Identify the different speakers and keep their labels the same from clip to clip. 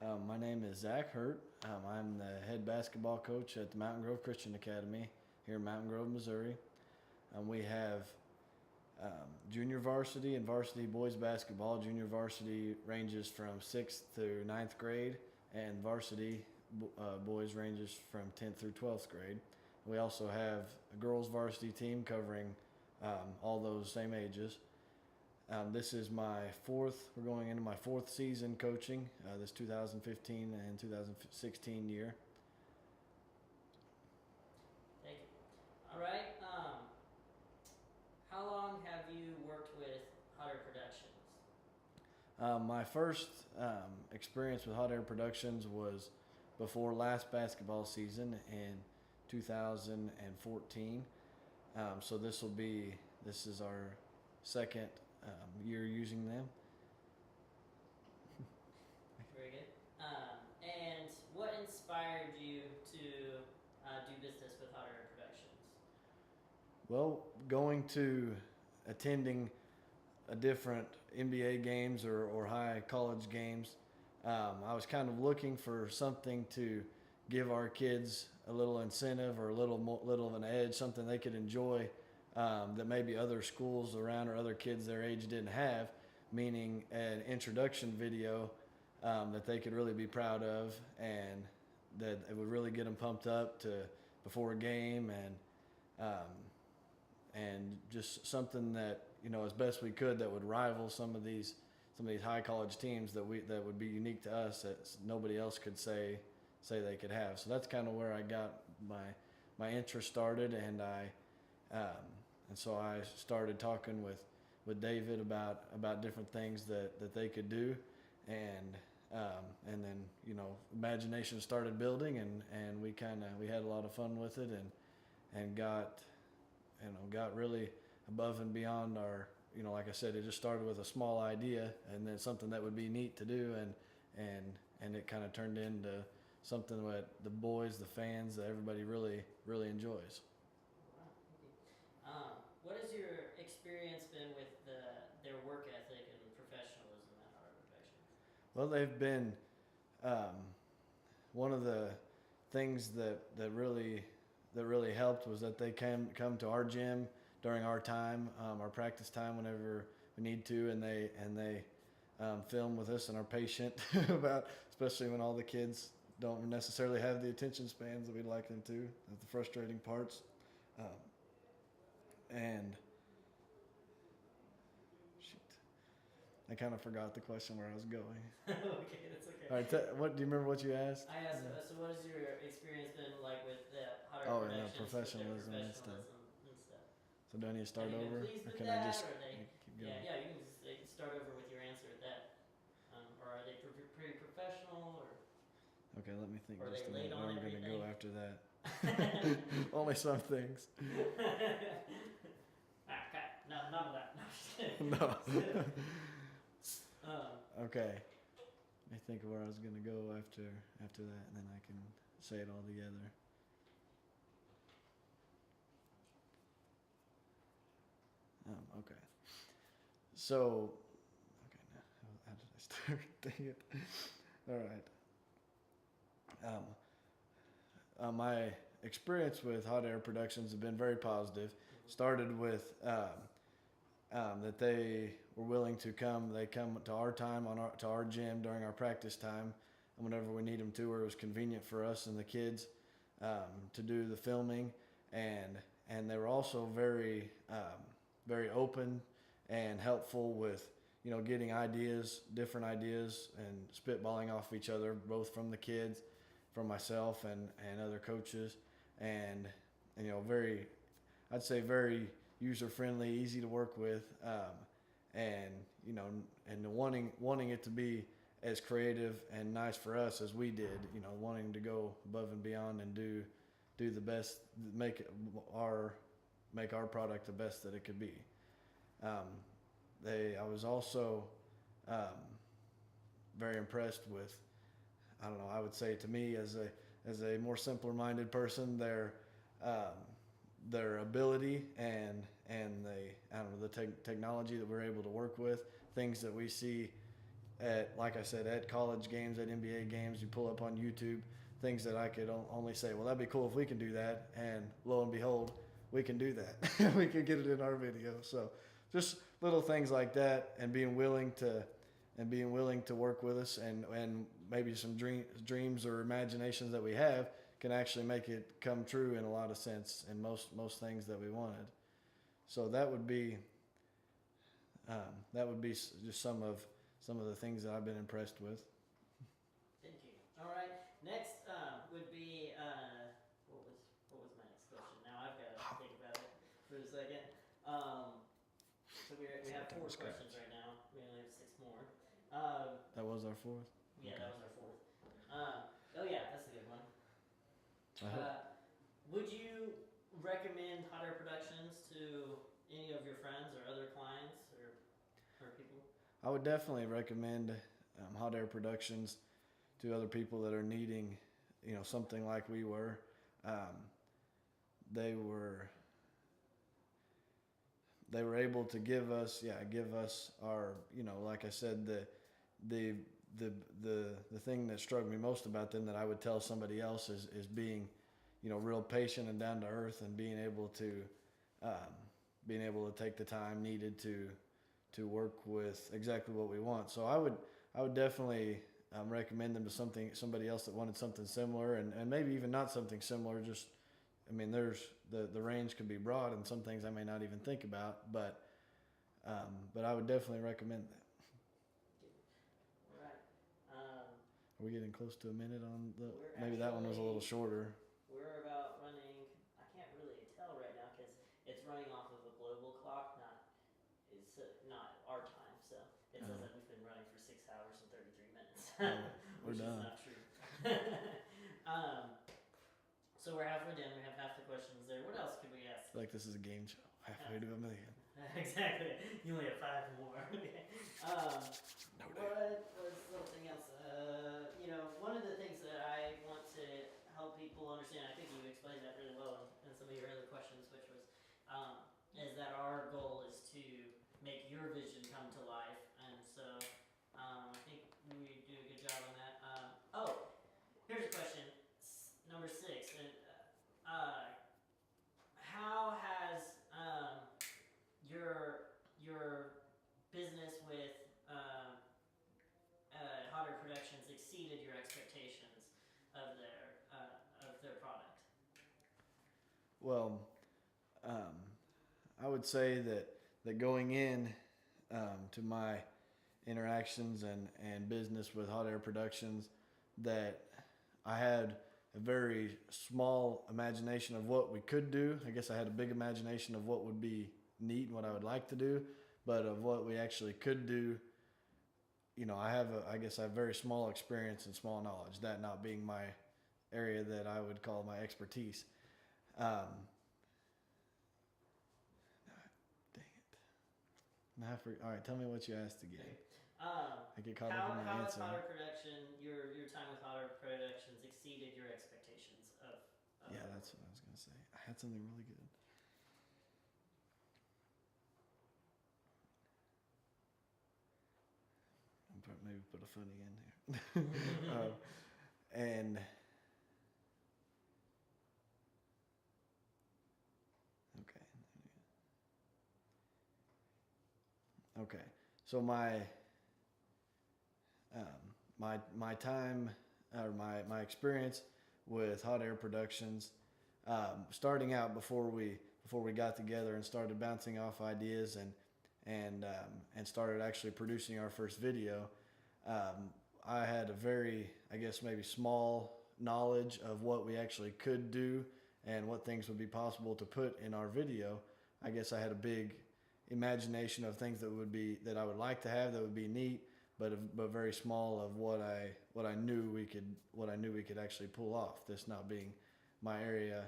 Speaker 1: My name is Zach Hurt. I'm the head basketball coach at the Mountain Grove Christian Academy here in Mountain Grove, Missouri. We have junior varsity and varsity boys basketball. Junior varsity ranges from 6th through ninth grade, and varsity boys ranges from 10th through 12th grade. We also have a girls varsity team covering all those same ages. This is we're going into my fourth season coaching, this 2015 and 2016 year.
Speaker 2: Thank you. All right. How long have you worked with Hot Air Productions?
Speaker 1: My first experience with Hot Air Productions was before last basketball season in 2014. So this is our second year using them.
Speaker 2: Very good. And what inspired you to do business with Hot Air Productions?
Speaker 1: Well, attending a different NBA games or high college games, I was kind of looking for something to give our kids a little incentive or a little of an edge, something they could enjoy that maybe other schools around or other kids their age didn't have, meaning an introduction video that they could really be proud of, and that it would really get them pumped up to before a game, and just something that, as best we could, that would rival some of these high college teams that would be unique to us, that nobody else could say they could have. So that's kind of where I got my interest started, and so I started talking with David about different things that they could do, and then imagination started building, and we had a lot of fun with it, and got really above and beyond our, like I said, it just started with a small idea, and then something that would be neat to do, and it kind of turned into something that the boys, the fans, that everybody really, really enjoys.
Speaker 2: Wow, thank you. What has your experience been with their work ethic and professionalism at Hot Air Productions?
Speaker 1: Well, they've been one of the things that really helped was that they can come to our gym during our time, our practice time, whenever we need to, and they film with us and are patient about, especially when all the kids don't necessarily have the attention spans that we'd like them to. That's the frustrating parts. And shoot, I kind of forgot the question where I was going.
Speaker 2: Okay, that's okay.
Speaker 1: All right, what do you remember what you asked?
Speaker 2: I asked, so what has your experience been like with the Hot Air
Speaker 1: Oh,
Speaker 2: Productions?
Speaker 1: yeah, professionalism
Speaker 2: with their
Speaker 1: and stuff.
Speaker 2: and stuff.
Speaker 1: So do I need to start
Speaker 2: Have you
Speaker 1: over,
Speaker 2: been pleased
Speaker 1: or
Speaker 2: with
Speaker 1: can
Speaker 2: that,
Speaker 1: I just
Speaker 2: or they,
Speaker 1: keep going?
Speaker 2: yeah, you can they can start over with your answer at that. Or are they pretty professional, or
Speaker 1: Okay, let me think
Speaker 2: Or
Speaker 1: just a
Speaker 2: they late
Speaker 1: minute
Speaker 2: on
Speaker 1: where I'm going to go
Speaker 2: everything?
Speaker 1: after that. Only some things.
Speaker 2: Okay, no, none of that. No, I'm just kidding.
Speaker 1: No.
Speaker 2: Um,
Speaker 1: Okay. I think of where I was going to go after that, and then I can say it all together. Okay. So, okay, now how did I start? Dang it. All right. My experience with Hot Air Productions has been very positive. Started with that they were willing to come. They come to our time to our gym during our practice time, and whenever we need them to, where it was convenient for us and the kids to do the filming, and they were also very very open and helpful with getting different ideas, and spitballing off each other, both from the kids, from myself and other coaches, and very, I'd say very user friendly, easy to work with, and wanting it to be as creative and nice for us as we did, wanting to go above and beyond and do the best, make our product the best that it could be. I was also very impressed with, I don't know, I would say, to me, as a more simpler minded person, their ability and the technology that we're able to work with, things that we see like I said, at college games, at NBA games. You pull up on YouTube things that I could only say, well, that'd be cool if we can do that. And lo and behold, we can do that. We can get it in our video. So just little things like that, and being willing to work with us, and maybe some dreams or imaginations that we have can actually make it come true in a lot of sense, and most things that we wanted. So that would be just some of the things that I've been impressed with.
Speaker 2: Thank you. All right. Next would be what was my next question? Now I've got to think about it for a second. So we have 4 questions right now. We only have 6 more.
Speaker 1: That was our 4th.
Speaker 2: Yeah, that was our 4th. Oh yeah, that's a good one. Would you recommend Hot Air Productions to any of your friends or other clients or people?
Speaker 1: I would definitely recommend Hot Air Productions to other people that are needing, something like we were. They were able to give us our, like I said, the thing that struck me most about them that I would tell somebody else is being, real patient and down to earth, and being able to take the time needed to work with exactly what we want. So I would definitely recommend them to somebody else that wanted something similar, and maybe even not something similar. Just, there's the range could be broad, and some things I may not even think about, but I would definitely recommend that.
Speaker 2: All right.
Speaker 1: Are we getting close to a minute on the? Maybe that one was a little shorter.
Speaker 2: We're about running. I can't really tell right now because it's running off of a global clock, not our time. So it says that we've been running for 6 hours and 33 minutes,
Speaker 1: We're
Speaker 2: which
Speaker 1: done.
Speaker 2: is not true. So we're halfway done. We have half the questions there. What else could we ask?
Speaker 1: I feel like this is a game show. Halfway to a million.
Speaker 2: Exactly. You only have 5 more. Okay. What was something else? One of the things that I want to help people understand, I think you explained that really well in some of your other questions, which was, is that our goal is to make your vision come to life. And so I think we do a good job on that. Here's a question. Number 6. How has your business with Hot Air Productions exceeded your expectations of their product?
Speaker 1: Well, I would say that going in to my interactions and business with Hot Air Productions, that I had a very small imagination of what we could do. I guess I had a big imagination of what would be neat and what I would like to do, but of what we actually could do, I have very small experience and small knowledge, that not being my area that I would call my expertise. Dang it. All right, tell me what you asked again. I get caught up in my answer.
Speaker 2: How has Hot Air Production, your time with Hot Air Productions exceeded your expectations of
Speaker 1: Yeah, that's what I was going to say. I had something really good. Maybe put a funny in there. And okay. So my time, or my experience with Hot Air Productions, starting out before we got together and started bouncing off ideas and started actually producing our first video, I had a very, I guess, maybe small knowledge of what we actually could do and what things would be possible to put in our video. I guess I had a big imagination of things that I would like to have, that would be neat, but very small of what I knew we could actually pull off. This not being my area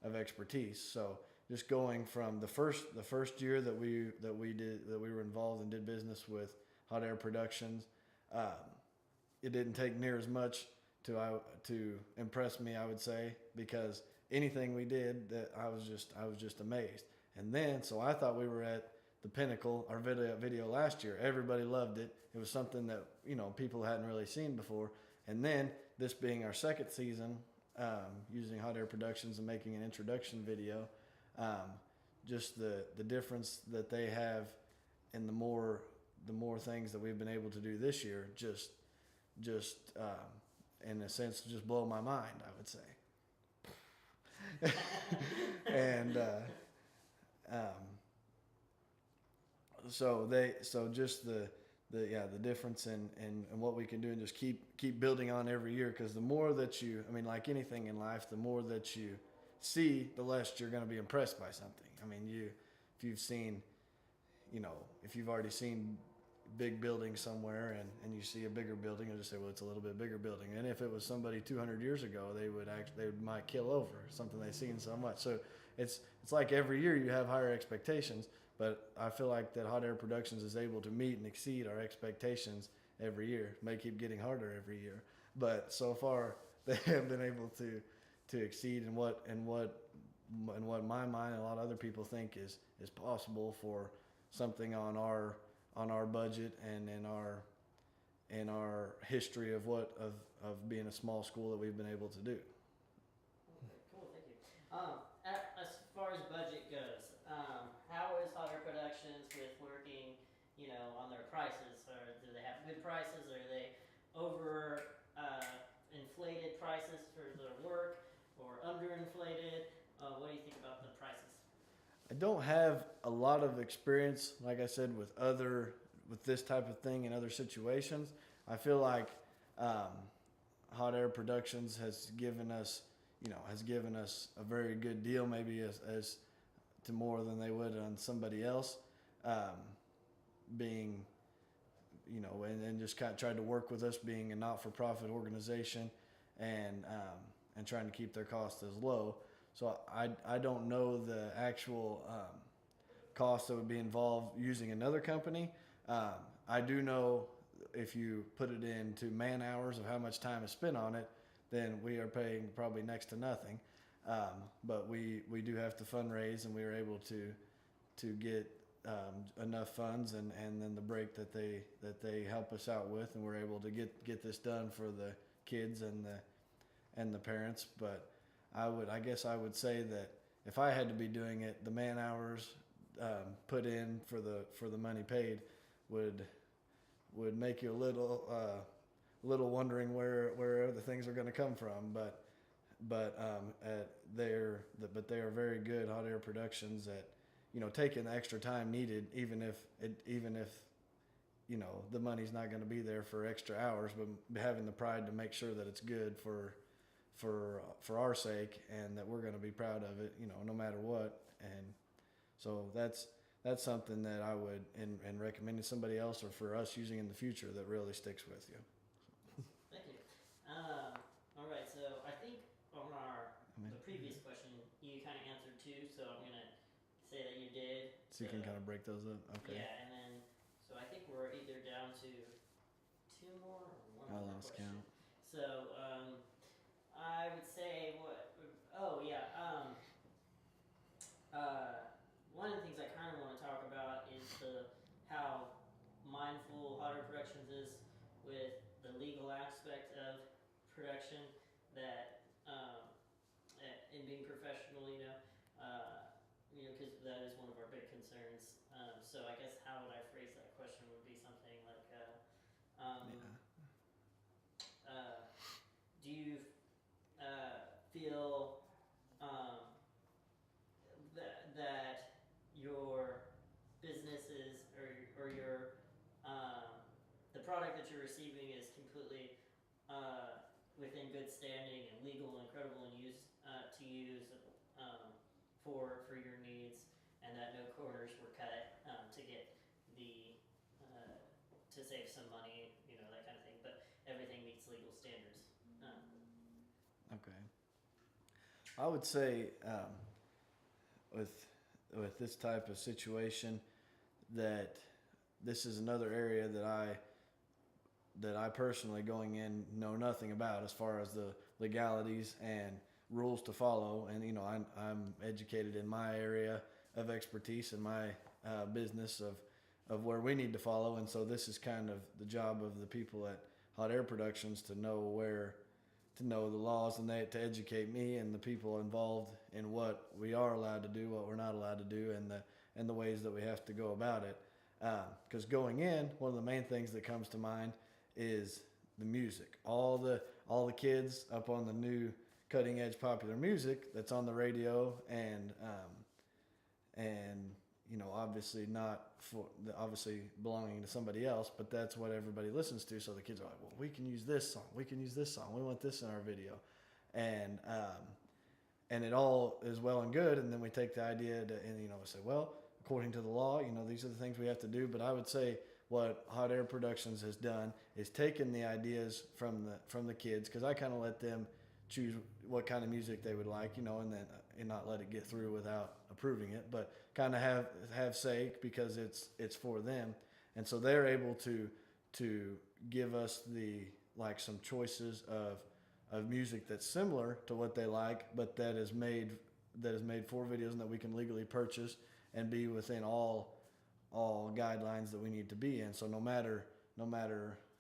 Speaker 1: of expertise. So just going from the first year that we were involved and did business with Hot Air Productions, it didn't take near as much to impress me, I would say, because anything we did, that I was just amazed. And then, so I thought we were at the pinnacle, our video last year. Everybody loved it. It was something that, you know, people hadn't really seen before. And then this being our second season, using Hot Air Productions and making an introduction video, just the difference that they have in the more things that we've been able to do this year, just in a sense, just blow my mind, I would say. And so just the difference in what we can do, and just keep building on every year, because the more that you, I mean, like anything in life, the more that you see, the less you're going to be impressed by something. I mean, if you've seen, you know, if you've already seen big building somewhere and you see a bigger building, you'll just say, well, it's a little bit bigger building. And if it was somebody 200 years ago, they might kill over something they've seen so much. So it's like every year you have higher expectations, but I feel like that Hot Air Productions is able to meet and exceed our expectations every year. It may keep getting harder every year, but so far they have been able to exceed in what my mind and a lot of other people think is possible for something on our budget and in our history of being a small school that we've been able to do.
Speaker 2: Okay, cool, thank you. As far as budget goes, how is Hot Air Productions with working, you know, on their prices? Or do they have good prices? Or are they over inflated prices for their work, or underinflated? What do you think about the prices?
Speaker 1: I don't have a lot of experience, like I said, with this type of thing in other situations. I feel like Hot Air Productions has given us a very good deal, maybe as to more than they would on somebody else, being, you know, and just kind of tried to work with us, being a not-for-profit organization, and trying to keep their costs as low. So I don't know the actual cost that would be involved using another company. I do know if you put it into man hours of how much time is spent on it, then we are paying probably next to nothing. But we do have to fundraise, and we are able to get enough funds and then the break that they help us out with, and we're able to get this done for the kids and the parents. But I guess I would say that if I had to be doing it, the man hours put in for the money paid would make you a little wondering where the things are going to come from. But they are very good, Hot Air Productions, at, you know, taking the extra time needed, even if you know the money's not going to be there for extra hours, but having the pride to make sure that it's good for our sake, and that we're going to be proud of it, you know, no matter what. And so that's something that I would and recommend to somebody else, or for us using in the future, that really sticks with you.
Speaker 2: Thank you. All right, so I think on the previous question you kind of answered too, so I'm gonna say that you did.
Speaker 1: So you can kind of break those up. Okay.
Speaker 2: Yeah, and then so I think we're either down to two more or one
Speaker 1: I
Speaker 2: more
Speaker 1: lost
Speaker 2: question.
Speaker 1: count.
Speaker 2: So I would say one of the things I kind of want to talk about is how mindful Hot Air Productions is with the legal aspect of production, that in being professional, because that is one of our big concerns. So I guess how would I phrase that question would be something like, do you feel that your businesses or your the product that you're receiving is completely within good standing and legal and credible and use for your needs, and that no corners were cut to get to save some money, that kind of thing, but everything meets legal standards.
Speaker 1: Okay. I would say with this type of situation, that this is another area that I personally, going in, know nothing about, as far as the legalities and rules to follow. And I'm educated in my area of expertise and business of where we need to follow. And so this is kind of the job of the people at Hot Air Productions to know the laws, and to educate me and the people involved in what we are allowed to do, what we're not allowed to do, and the ways that we have to go about it. Because going in, one of the main things that comes to mind is the music. All the kids up on the new cutting edge popular music that's on the radio, and obviously belonging to somebody else, but that's what everybody listens to. So the kids are like, well, we can use this song, we want this in our video, and it all is well and good. And then we take the idea and say, well, according to the law, these are the things we have to do. But I would say what Hot Air Productions has done is taken the ideas from the kids, because I kind of let them choose what kind of music they would like, and then not let it get through without approving it, but kind of have say, because it's for them. And so they're able to give us some choices of music that's similar to what they like, but that is made for videos, and that we can legally purchase and be within all guidelines that we need to be in. So no matter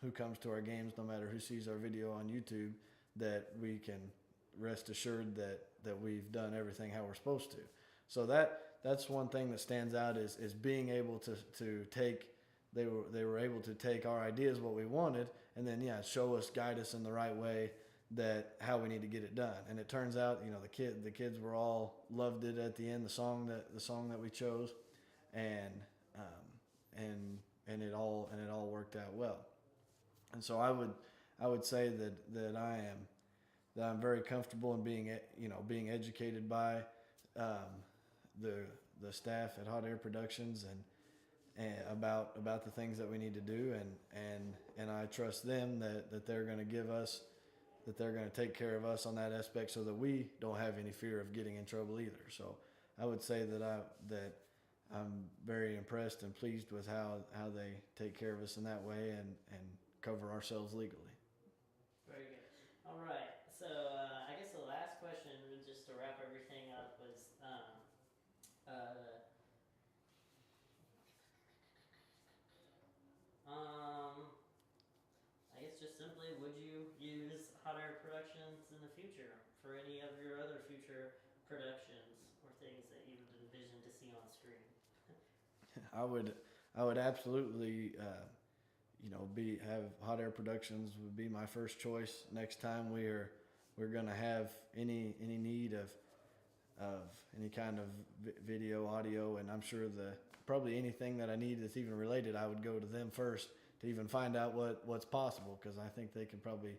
Speaker 1: who comes to our games, no matter who sees our video on YouTube, that we can rest assured that we've done everything how we're supposed to. So that's one thing that stands out is being able to take, they were able to take our ideas, what we wanted, and then show us, guide us in the right way, that how we need to get it done. And it turns out, the kids were all loved it at the end, the song that we chose, and it all worked out well. And so I would say that I'm very comfortable in being educated by the staff at Hot Air Productions and about the things that we need to do, and I trust them that they're going to give us, that they're going to take care of us on that aspect, so that we don't have any fear of getting in trouble either. So I would say that I'm very impressed and pleased with how they take care of us in that way and cover ourselves legally.
Speaker 2: Very good. All right. So I guess the last question, just to wrap everything up, was I guess just simply, would you use Hot Air Productions in the future for any of your other future productions or things that you would envision to see on screen?
Speaker 1: I would absolutely have Hot Air Productions would be my first choice next time we're going to have any need of any kind of video, audio, and I'm sure probably anything that I need that's even related, I would go to them first to even find out what's possible, because I think they can probably,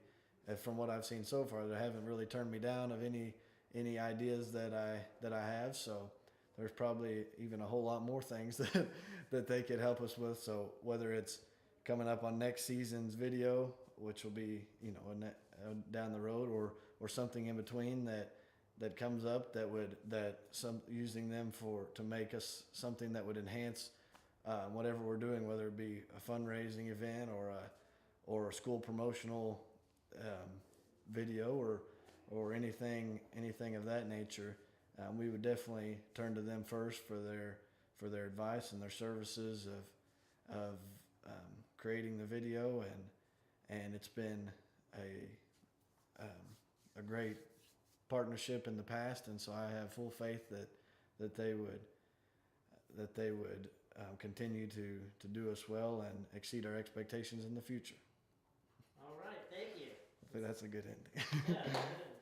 Speaker 1: from what I've seen so far, they haven't really turned me down of any ideas that I have. So there's probably even a whole lot more things that they could help us with. So whether it's coming up on next season's video, which will be down the road, or something in between that comes up using them to make us something that would enhance whatever we're doing, whether it be a fundraising event or a school promotional video or anything of that nature. We would definitely turn to them first for their advice and their services of creating the video, and it's been a great partnership in the past, and so I have full faith that they would continue to do us well and exceed our expectations in the future.
Speaker 2: All right, thank you.
Speaker 1: I think that's a good ending.
Speaker 2: Yeah, that's good.